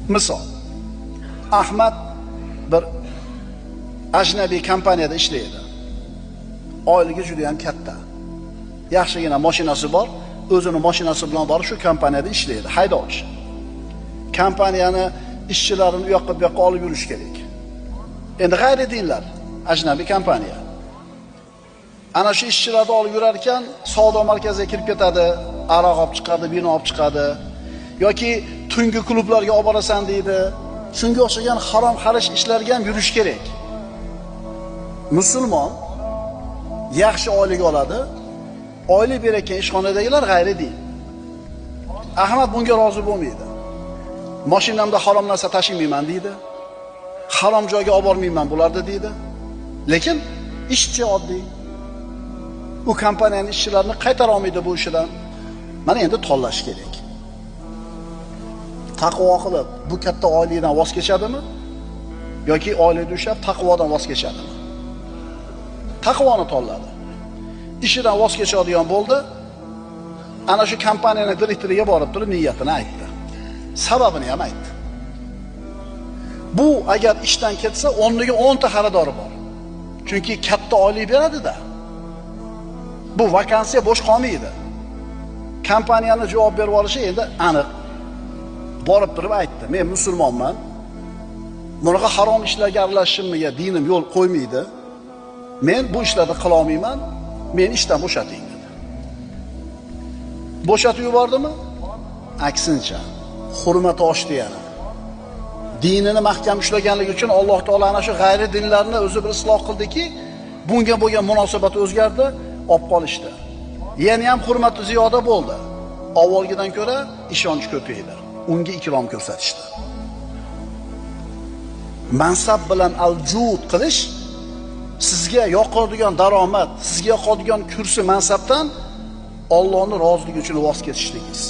Misol, Ahmad bir ajnabiy kompaniyada ishlaydi. Oyligi juda ham katta. Yaxshigina mashinasi bor, o'zini mashinasi bilan borib shu kompaniyada ishlaydi, haydovchi. Kompaniyani ishchilarini u yoqqa bu yoqqa olib yurish kerak. Endi g'ayridinlar, ajnabiy kompaniya. Ana shu ishchilarni olib yurar ekan, savdo markaziga kirib ketadi, aroq olib chiqadi, vino olib chiqadi yoki tungi klublarga olib borasan deydi. Shunga o'xshagan harom xarish ishlarga ham yurish kerak. Musulmon yaxshi oylik oladi, oylik berayotgan ishxonadagilar g'ayridin. Ahmad bunga rozi bo'lmaydi. Mashinamda harom narsa tashiymayman deydi. Harom joyga olib bormayman bularni deydi. Lekin ishchi oddiy. U kompaniyaning ishchilarini qaytara olmaydi bu ishidan. Mana endi tanlash kerak. Taqvo qilib bu katta oylikdan voz kechadimi? Yoki oylikni ushlab taqvodan voz kechadimi? Taqvoni tanladi. Ishidan voz kechadigan bo'ldi. Ana shu kompaniyaning direktoriga borib turib niyatini aytdi. Sababini ham aytdi. Bu agar ishdan ketsa, o'rniga 10 ta xaridori bor. Chunki katta oylik beradi-da. Bu vakansiya bo'sh qolmaydi. Kompaniyani javob berib olishi endi aniq. Borib turib aytdi: "Men musulmonman. Bunaqa harom ishlarga aralashishimga dinim yo'l qo'ymaydi. Men bu ishlarni qila olmayman. Meni ishdan bo'shating" dedi. Bo'shatib yubordimi? Aksincha, hurmati oshdi yana. Dinini mahkam ushlaganligi uchun Alloh taolo ana shu g'ayri dinlarni o'zi bir isloq qildiki, bunga bo'lgan munosabat o'zgardi, olib qolishdi. Yana ham hurmati ziyoda bo'ldi. Avvalgidan ko'ra ishonch ko'paydi. Unga ikrom ko'rsatishdi. Mansab bilan aljud qilish sizga yoqadigan daromad, sizga yoqadigan kursi mansabdan Allohning roziligi uchun voz kechishligingiz.